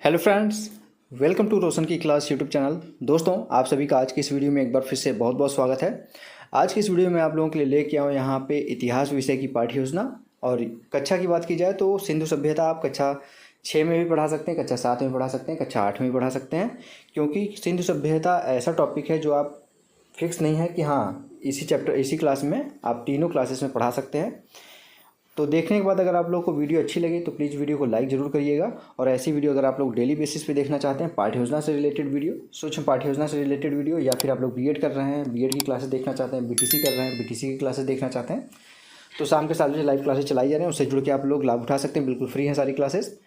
Hello friends, welcome to रोशन की class YouTube channel. दोस्तों, आप सभी का आज की इस वीडियो में एक बार फिर से बहुत बहुत स्वागत है। आज की इस वीडियो में आप लोगों के लिए लेके आऊँ यहाँ पे इतिहास विषय की पाठ्य योजना। और कक्षा की बात की जाए तो सिंधु सभ्यता आप कक्षा 6 में भी पढ़ा सकते हैं, कक्षा 7 में पढ़ा सकते हैं, कक्षा 8 में भी पढ़ा सकते हैं। क्योंकि सिंधु सभ्यता ऐसा टॉपिक है जो आप फिक्स नहीं है कि हाँ इसी क्लास में आप तीनों क्लासेस में पढ़ा सकते हैं। तो देखने के बाद अगर आप लोग को वीडियो अच्छी लगी तो प्लीज़ वीडियो को लाइक ज़रूर करिएगा। और ऐसी वीडियो अगर आप लोग डेली बेसिस पे देखना चाहते हैं, पाठ्य योजना से रिलेटेड वीडियो, सूक्ष्म पाठ्य योजना से रिलेटेड वीडियो, या फिर आप लोग बीएड कर रहे हैं, बीएड की क्लासेस देखना चाहते हैं, बीटीसी कर रहे हैं, बीटीसी की क्लासेस देखना चाहते हैं, तो शाम के 7 बजे लाइव क्लासेस चलाई जा रही हैं, उससे जुड़ के आप लोग लाभ उठा सकते हैं। बिल्कुल फ्री हैं सारी क्लासेस।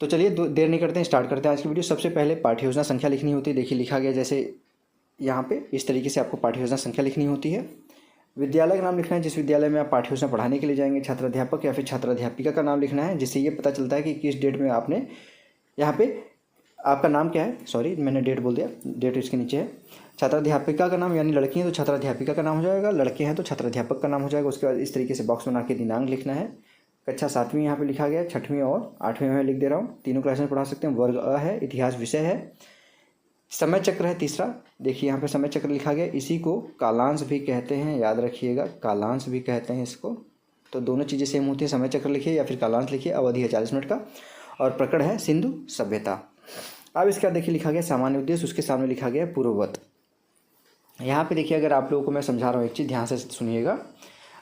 तो चलिए देर नहीं करते हैं, स्टार्ट करते हैं आज की वीडियो। सबसे पहले पाठ्य योजना संख्या लिखनी होती है। देखिए लिखा गया जैसे यहाँ पे इस तरीके से आपको पाठ्य योजना संख्या लिखनी होती है। विद्यालय का नाम लिखना है जिस विद्यालय में आप पाठ्य योजना पढ़ाने के लिए जाएंगे, छात्र अध्यापक या फिर छात्र अध्यापिका का नाम लिखना है, जिससे ये पता चलता है कि किस डेट में आपने यहाँ पे आपका नाम क्या है। सॉरी, मैंने डेट बोल दिया, डेट इसके नीचे है। छात्र अध्यापिका का नाम, यानी लड़की हैं तो छात्र अध्यापिका का नाम हो जाएगा, लड़के हैं तो छात्र अध्यापक का नाम हो जाएगा। उसके बाद इस तरीके से बॉक्स बना के दिनांक लिखना है। कक्षा 7वीं यहाँ पे लिखा गया, 6वीं और 8वीं में लिख दे रहा हूँ, तीनों क्लास में पढ़ा सकते हैं। वर्ग अ है, इतिहास विषय है। समय चक्र है तीसरा। देखिए यहाँ पे समय चक्र लिखा गया, इसी को कालांश भी कहते हैं, याद रखिएगा, कालांश भी कहते हैं इसको। तो दोनों चीज़ें सेम होती हैं, समय चक्र लिखिए या फिर कालांश लिखिए। अवधि है 40 मिनट का और प्रकरण है सिंधु सभ्यता। अब इसके बाद देखिए लिखा गया सामान्य उद्देश्य, उसके सामने लिखा गया पूर्ववत। यहाँ पे देखिए, अगर आप लोगों को मैं समझा रहा हूँ एक चीज़, ध्यान से सुनिएगा।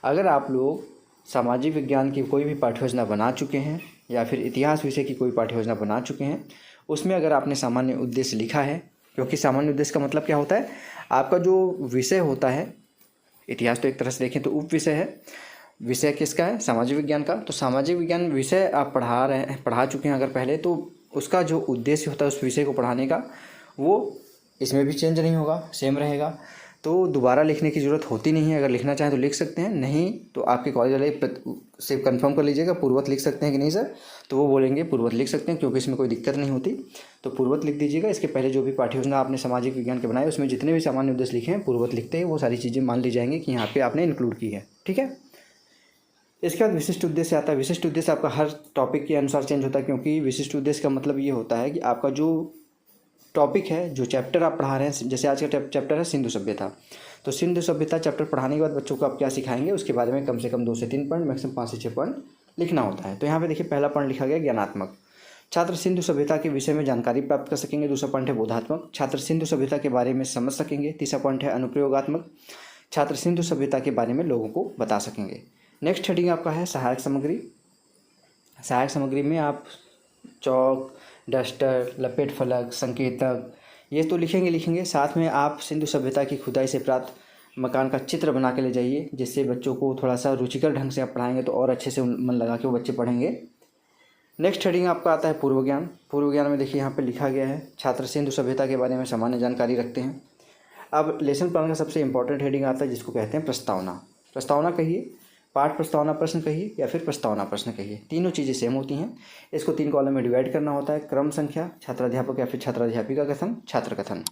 अगर आप लोग सामाजिक विज्ञान की कोई भी पाठ्य योजना बना चुके हैं या फिर इतिहास विषय की कोई पाठ्य योजना बना चुके हैं, उसमें अगर आपने सामान्य उद्देश्य लिखा है, क्योंकि सामान्य उद्देश्य का मतलब क्या होता है, आपका जो विषय होता है, इतिहास तो एक तरह से देखें तो उप विषय है। विषय किसका है? सामाजिक विज्ञान का। तो सामाजिक विज्ञान विषय आप पढ़ा चुके हैं अगर पहले, तो उसका जो उद्देश्य होता है उस विषय को पढ़ाने का, वो इसमें भी चेंज नहीं होगा, सेम रहेगा। तो दोबारा लिखने की ज़रूरत होती नहीं है। अगर लिखना चाहें तो लिख सकते हैं, नहीं तो आपके कॉलेज वाले से कंफर्म कर लीजिएगा पूर्ववत लिख सकते हैं कि नहीं सर, तो वो बोलेंगे पूर्ववत लिख सकते हैं, क्योंकि इसमें कोई दिक्कत नहीं होती। तो पूर्ववत लिख दीजिएगा। इसके पहले जो भी पाठ्य योजना आपने सामाजिक विज्ञान के बनाए, उसमें जितने भी सामान्य उद्देश्य लिखे हैं पूर्ववत लिखते हैं, वो सारी चीज़ें मान ली जाएंगी कि यहाँ पर आपने इंक्लूड की है। ठीक है। इसके बाद विशिष्ट उद्देश्य आता है। विशिष्ट उद्देश्य आपका हर टॉपिक के अनुसार चेंज होता है, क्योंकि विशिष्ट उद्देश्य का मतलब ये होता है कि आपका जो टॉपिक है, जो चैप्टर आप पढ़ा रहे हैं, जैसे आज का चैप्टर है सिंधु सभ्यता, तो सिंधु सभ्यता चैप्टर पढ़ाने के बाद बच्चों को आप क्या सिखाएंगे, उसके बारे में कम से कम 2 से 3 पॉइंट, मैक्सिमम 5 से 6 पॉइंट लिखना होता है। तो यहाँ पे देखिए पहला पॉइंट लिखा गया ज्ञानात्मक। छात्र सिंधु सभ्यता के विषय में जानकारी प्राप्त कर सकेंगे। दूसरा पॉइंट है बोधात्मक। छात्र सिंधु सभ्यता के बारे में समझ सकेंगे। तीसरा पॉइंट है अनुप्रयोगात्मक। छात्र सिंधु सभ्यता के बारे में लोगों को बता सकेंगे। नेक्स्ट हेडिंग आपका है सहायक सामग्री। सहायक सामग्री में आप चौक, डस्टर, लपेट फलक, संकेतक, ये तो लिखेंगे। साथ में आप सिंधु सभ्यता की खुदाई से प्राप्त मकान का चित्र बना के ले जाइए, जिससे बच्चों को थोड़ा सा रुचिकर ढंग से आप पढ़ाएंगे तो और अच्छे से मन लगा के वो बच्चे पढ़ेंगे। नेक्स्ट हेडिंग आपका आता है पूर्व ज्ञान। पूर्व ज्ञान में देखिए यहाँ पे लिखा गया है छात्र सिंधु सभ्यता के बारे में सामान्य जानकारी रखते हैं। अब लेसन प्लान का सबसे इंपॉर्टेंट हेडिंग आता है, जिसको कहते हैं प्रस्तावना। प्रस्तावना कहिए, पाठ प्रस्तावना प्रश्न कहिए या फिर प्रस्तावना प्रश्न कहिए, तीनों चीज़ें सेम होती हैं। इसको 3 कॉलम में डिवाइड करना होता है। क्रम संख्या, छात्राध्यापक या फिर छात्राध्यापिका कथन, छात्र कथन।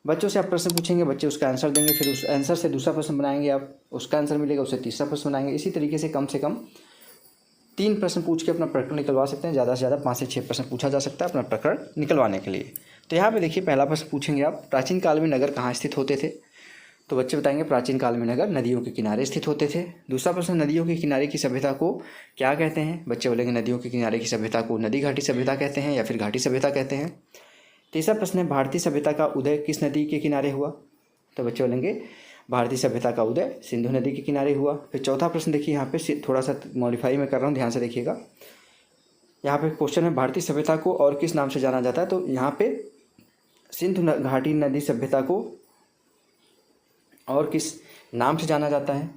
बच्चों से आप प्रश्न पूछेंगे, बच्चे उसका आंसर देंगे, फिर उस आंसर से दूसरा प्रश्न बनाएंगे, आप उसका आंसर मिलेगा, उससे तीसरा प्रश्न बनाएंगे। इसी तरीके से कम 3 प्रश्न पूछ के अपना प्रकरण निकलवा सकते हैं। ज़्यादा से ज़्यादा 5 से 6 प्रश्न पूछा जा सकता है अपना प्रकरण निकलवाने के लिए। तो यहाँ पे देखिए पहला प्रश्न पूछेंगे आप, प्राचीन काल में नगर कहाँ स्थित होते थे? तो बच्चे बताएंगे प्राचीन काल में नगर नदियों के किनारे स्थित होते थे। दूसरा प्रश्न, नदियों के किनारे की सभ्यता को क्या कहते हैं? बच्चे बोलेंगे नदियों के किनारे की सभ्यता को नदी घाटी सभ्यता कहते हैं या फिर घाटी सभ्यता कहते हैं। तीसरा प्रश्न है, भारतीय सभ्यता का उदय किस नदी के किनारे हुआ? तो बच्चे बोलेंगे भारतीय सभ्यता का उदय सिंधु नदी के किनारे हुआ। फिर चौथा प्रश्न देखिए, यहाँ पे थोड़ा सा मॉडिफाई मैं कर रहा हूँ, ध्यान से देखिएगा। यहाँ पे क्वेश्चन है भारतीय सभ्यता को और किस नाम से जाना जाता है? तो यहाँ पे सिंधु घाटी नदी सभ्यता को और किस नाम से जाना जाता है?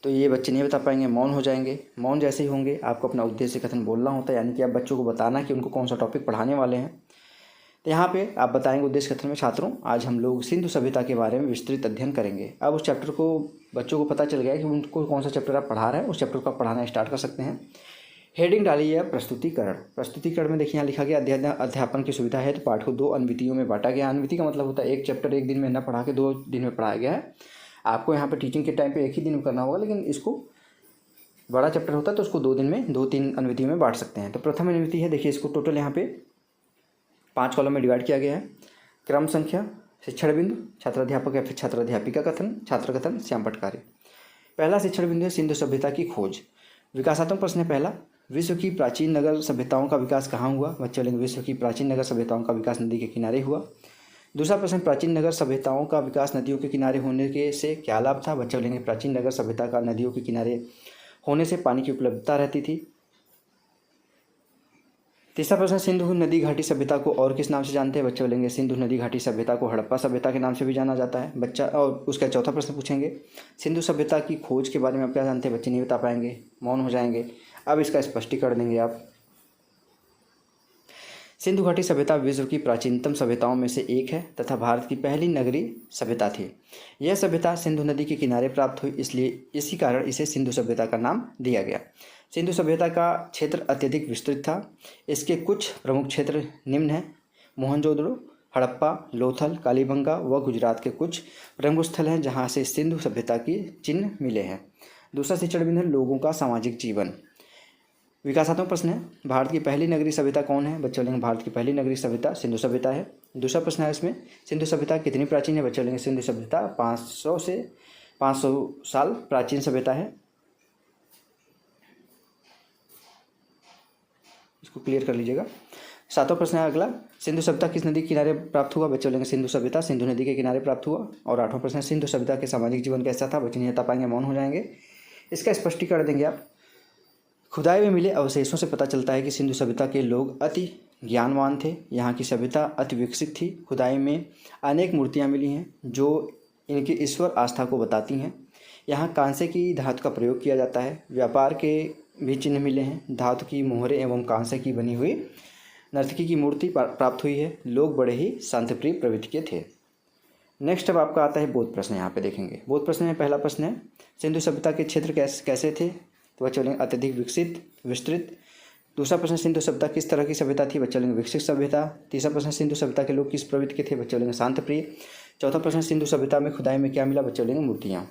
तो ये बच्चे नहीं बता पाएंगे, मौन हो जाएंगे। मौन जैसे ही होंगे, आपको अपना उद्देश्य कथन बोलना होता है, यानी कि आप बच्चों को बताना कि उनको कौन सा टॉपिक पढ़ाने वाले हैं। तो यहाँ पे आप बताएंगे उद्देश्य कथन में, छात्रों आज हम लोग सिंधु सभ्यता के बारे में विस्तृत अध्ययन करेंगे। अब उस चैप्टर को बच्चों को पता चल गया कि उनको कौन सा चैप्टर आप पढ़ा रहे हैं, उस चैप्टर को आप पढ़ाना स्टार्ट कर सकते हैं। हेडिंग डाली है प्रस्तुतिकरण। प्रस्तुतिकरण में देखिए यहाँ लिखा गया अध्यापन की सुविधा है तो पाठ को 2 अन्वितियों में बांटा गया। अन्विति का मतलब होता है एक चैप्टर एक दिन में न पढ़ा के 2 दिन में पढ़ाया गया है। आपको यहाँ पर टीचिंग के टाइम पे एक ही दिन में करना होगा, लेकिन इसको बड़ा चैप्टर होता है तो उसको 2 दिन में 2-3 अनुविधियों में बांट सकते हैं। तो प्रथम अनुविधि है, देखिए इसको टोटल यहाँ पे 5 कॉलम में डिवाइड किया गया है। क्रम संख्या, शिक्षण बिंदु, छात्राध्यापक या फिर छात्राध्यापिका कथन, छात्र कथन, श्याम पटकारे। पहला शिक्षण बिंदु है सिंधु सभ्यता की खोज। विकासात्मक प्रश्न है पहला, विश्व की प्राचीन नगर सभ्यताओं का विकास कहाँ हुआ? बच्चे बोलेंगे विश्व की प्राचीन नगर सभ्यताओं का विकास नदी के किनारे हुआ। दूसरा प्रश्न, प्राचीन नगर सभ्यताओं का विकास नदियों के किनारे होने के से क्या लाभ था? बच्चे बोलेंगे प्राचीन नगर सभ्यता का नदियों के किनारे होने से पानी की उपलब्धता रहती थी। तीसरा प्रश्न, सिंधु नदी घाटी सभ्यता को और किस नाम से जानते हैं? बच्चे बोलेंगे सिंधु नदी घाटी सभ्यता को हड़प्पा सभ्यता के नाम से भी जाना जाता है। बच्चा और उसका चौथा प्रश्न पूछेंगे, सिंधु सभ्यता की खोज के बारे में आप क्या जानते हैं? बच्चे नहीं बता पाएंगे, मौन हो जाएंगे। अब इसका स्पष्टीकरण देंगे आप। सिंधु घाटी सभ्यता विश्व की प्राचीनतम सभ्यताओं में से एक है तथा भारत की पहली नगरीय सभ्यता थी। यह सभ्यता सिंधु नदी के किनारे प्राप्त हुई, इसलिए इसी कारण इसे सिंधु सभ्यता का नाम दिया गया। सिंधु सभ्यता का क्षेत्र अत्यधिक विस्तृत था। इसके कुछ प्रमुख क्षेत्र निम्न हैं, मोहनजोदड़ो, हड़प्पा, लोथल, कालीबंगा व गुजरात के कुछ प्रमुख स्थल हैं जहाँ से सिंधु सभ्यता की चिन्ह मिले हैं। दूसरा शिक्षण बिंदु है लोगों का सामाजिक जीवन। विकासात्मक प्रश्न है, भारत की पहली नगरीय सभ्यता कौन है? बच्चे बोलेंगे भारत की पहली नगरीय सभ्यता सिंधु सभ्यता है। दूसरा प्रश्न है इसमें, सिंधु सभ्यता कितनी प्राचीन है? बच्चे बोलेंगे सिंधु सभ्यता 500 से 500 साल प्राचीन सभ्यता है। इसको क्लियर कर लीजिएगा। सातवां प्रश्न है अगला, सिंधु सभ्यता किस नदी के किनारे प्राप्त हुआ? बच्चे बोलेंगे सिंधु सभ्यता सिंधु नदी के किनारे प्राप्त हुआ। और आठवां प्रश्न है, सिंधु सभ्यता के सामाजिक जीवन कैसा था? बच्चे नहीं बता पाएंगे, मौन हो जाएंगे। इसका स्पष्टीकरण देंगे आप। खुदाई में मिले अवशेषों से पता चलता है कि सिंधु सभ्यता के लोग अति ज्ञानवान थे। यहाँ की सभ्यता अति विकसित थी। खुदाई में अनेक मूर्तियाँ मिली हैं जो इनकी ईश्वर आस्था को बताती हैं। यहाँ कांसे की धातु का प्रयोग किया जाता है। व्यापार के भी चिन्ह मिले हैं। धातु की मोहरें एवं कांसे की बनी हुई नर्तकी की मूर्ति प्राप्त हुई है। लोग बड़े ही शांतिप्रिय प्रवृत्ति के थे। नेक्स्ट अब आपका आता है बोध प्रश्न। यहाँ पे देखेंगे बोध प्रश्न में पहला प्रश्न है, सिंधु सभ्यता के क्षेत्र कैसे थे? तो बच्चे बोलेंगे अत्यधिक विकसित, विस्तृत। दूसरा प्रश्न, सिंधु सभ्यता किस तरह की सभ्यता थी? बच्चे बोलेंगे विकसित सभ्यता। तीसरा प्रश्न, सिंधु सभ्यता के लोग किस प्रवृत्ति के थे? बच्चे बोलेंगे शांत प्रिय। चौथा प्रश्न, सिंधु सभ्यता में खुदाई में क्या मिला? बच्चे बोलेंगे मूर्तियाँ।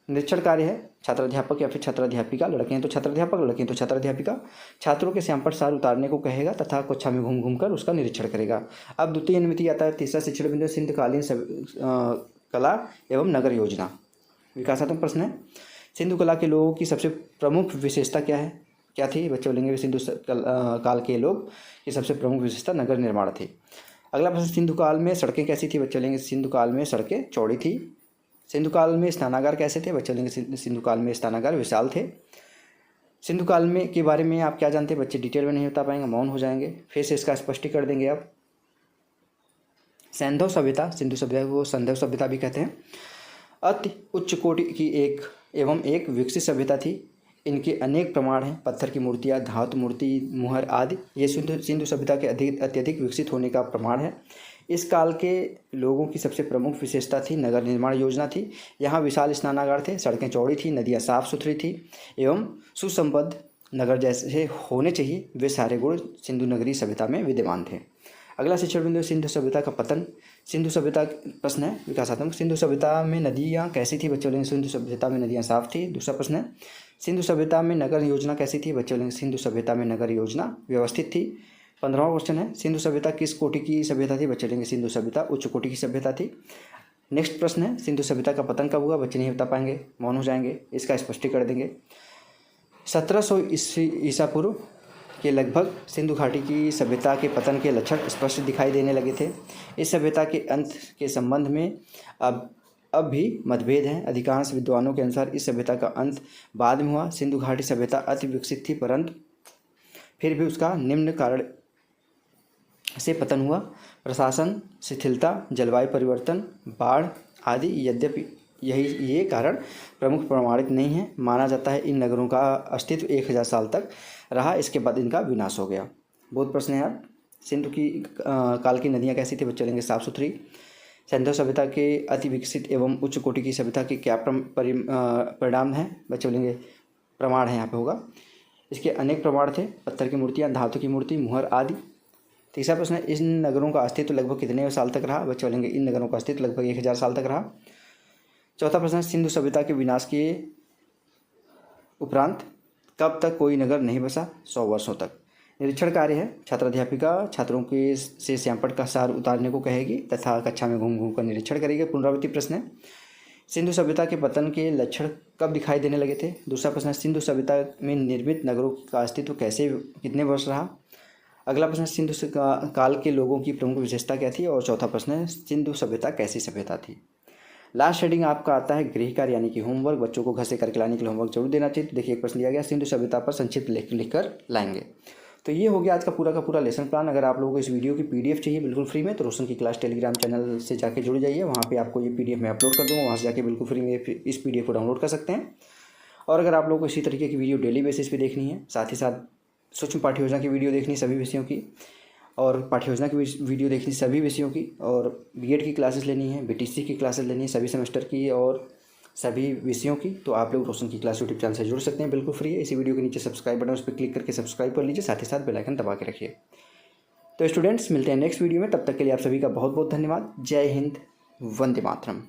निरीक्षण कार्य है, छात्राध्यापक या फिर छात्राध्यापिका, लड़के हैं तो छात्राध्यापक, लड़की हैं तो छात्राध्यापिका, छात्रों के श्यामपट सार उतारने को कहेगा तथा कक्षा में घूम घूम कर उसका निरीक्षण करेगा। अब द्वितीय अनुमिति आता है। तीसरा शिक्षण बिंदु सिंधुकालीन कला एवं नगर योजना। विकासात्मक प्रश्न है, सिंधु कला के लोगों की सबसे प्रमुख विशेषता क्या थी? बच्चे बोलेंगे सिंधु काल के लोग की सबसे प्रमुख विशेषता नगर निर्माण थी। अगला प्रश्न, सिंधु काल में सड़कें कैसी थी? बच्चे बोलेंगे सिंधु काल में सड़कें चौड़ी थी। सिंधु काल में स्नानागार कैसे थे? बच्चे बोलेंगे सिंधु काल में स्नानागार विशाल थे। सिंधु काल में के बारे में आप क्या जानते हैं? बच्चे डिटेल में नहीं बता पाएंगे, मौन हो जाएंगे। फिर से इसका स्पष्टीकरण देंगे आप। सैंधव सभ्यता, सिंधु सभ्यता को सैंधव सभ्यता भी कहते हैं, अति उच्च कोटि की एक विकसित सभ्यता थी। इनके अनेक प्रमाण हैं, पत्थर की मूर्तियाँ, धातु मूर्ति, मुहर आदि। ये सिंधु सभ्यता के अत्यधिक विकसित होने का प्रमाण है। इस काल के लोगों की सबसे प्रमुख विशेषता थी नगर निर्माण योजना थी। यहाँ विशाल स्नानागार थे, सड़कें चौड़ी थी, नदियाँ साफ सुथरी थी एवं सुसंबद्ध नगर जैसे होने चाहिए, वे सारे गुण सिंधु नगरीय सभ्यता में विद्यमान थे। अगला शिक्षण बिंदु सिंधु सभ्यता का पतन। सिंधु सभ्यता प्रश्न है विकासात्मक, सिंधु सभ्यता में नदियाँ कैसी थी? बच्चे बोलेंगे सिंधु सभ्यता में नदियाँ साफ थी। दूसरा प्रश्न है, सिंधु सभ्यता में नगर योजना कैसी थी? बच्चे बोलेंगे सिंधु सभ्यता में नगर योजना व्यवस्थित थी। 15वां क्वेश्चन है, सिंधु सभ्यता किस कोटि की सभ्यता थी? बच्चे बोलेंगे सिंधु सभ्यता उच्च कोटि की सभ्यता थी। नेक्स्ट प्रश्न है, सिंधु सभ्यता का पतन कब हुआ? बच्चे नहीं बता पाएंगे, मौन हो जाएंगे। इसका स्पष्टीकरण देंगे। 1700 ईसा पूर्व के लगभग सिंधु घाटी की सभ्यता के पतन के लक्षण स्पष्ट दिखाई देने लगे थे। इस सभ्यता के अंत के संबंध में अब भी मतभेद हैं। अधिकांश विद्वानों के अनुसार इस सभ्यता का अंत बाद में हुआ। सिंधु घाटी सभ्यता अति विकसित थी, परंतु फिर भी उसका निम्न कारण से पतन हुआ। प्रशासन शिथिलता, जलवायु परिवर्तन, बाढ़ आदि। यद्यपि ये कारण प्रमुख प्रमाणित नहीं है। माना जाता है इन नगरों का अस्तित्व 1000 साल तक रहा, इसके बाद इनका विनाश हो गया। बहुत प्रश्न है यार। सिंधु की काल की नदियाँ कैसी थी? बच्चे लेंगे साफ सुथरी। सैंधव सभ्यता के अति विकसित एवं उच्च कोटि की सभ्यता के क्या परिणाम हैं? बच्चे बोलेंगे प्रमाण है, यहाँ पे होगा। इसके अनेक प्रमाण थे, पत्थर की मूर्तियाँ, धातु की मूर्ति, मुहर आदि। तीसरा प्रश्न है, इन नगरों का अस्तित्व लगभग कितने साल तक रहा? बच्चे बोलेंगे इन नगरों का अस्तित्व लगभग 1000 साल तक रहा। चौथा प्रश्न है, सिंधु सभ्यता के विनाश के उपरांत कब तक कोई नगर नहीं बसा? 100 वर्षों तक। निरीक्षण कार्य है, छात्र अध्यापिका छात्रों के से श्यामपट्ट का सार उतारने को कहेगी तथा कक्षा में घूम घूम कर निरीक्षण करेगी। पुनरावृत्ति प्रश्न है, सिंधु सभ्यता के पतन के लक्षण कब दिखाई देने लगे थे? दूसरा प्रश्न है, सिंधु सभ्यता में निर्मित नगरों का अस्तित्व कितने वर्ष रहा? अगला प्रश्न, सिंधु काल के लोगों की प्रमुख विशेषता क्या थी? और चौथा प्रश्न है, सिंधु सभ्यता कैसी सभ्यता थी? लास्ट हेडिंग आपका आता है गृह कार्य यानी कि होमवर्क। बच्चों को घर से करके लाने के लिए होमवर्क जरूर देना चाहिए। तो देखिए एक प्रश्न दिया गया, सिंधु सभ्यता पर संक्षिप्त लिख कर लाएंगे। तो ये हो गया आज का पूरा लेसन प्लान। अगर आप लोगों को इस वीडियो की पीडीएफ चाहिए बिल्कुल फ्री में, तो रोशन की क्लास टेलीग्राम चैनल से जाके जुड़ जाइए। वहाँ पे आपको ये पीडीएफ मैं अपलोड कर दूँगा, वहाँ से जाके बिल्कुल फ्री में इस पीडीएफ को डाउनलोड कर सकते हैं। और अगर आप लोगों को इसी तरीके की वीडियो डेली बेसिस पे देखनी है, साथ ही साथ सूक्ष्म पाठ्य योजना की वीडियो देखनी सभी विषयों की, और पाठ्य योजना की वीडियो देखनी सभी विषयों की, और बीएड की क्लासेस लेनी है, बीटीसी की क्लासेस लेनी है सभी सेमेस्टर की और सभी विषयों की, तो आप लोग रोशन की क्लास यूट्यूब चैनल से जुड़ सकते हैं, बिल्कुल फ्री है। इसी वीडियो के नीचे सब्सक्राइब बटन उस पर क्लिक करके सब्सक्राइब कर लीजिए, साथ ही साथ बेल आइकन दबा के रखिए। तो स्टूडेंट्स, मिलते हैं नेक्स्ट वीडियो में, तब तक के लिए आप सभी का बहुत बहुत धन्यवाद। जय हिंद, वंदे मातरम।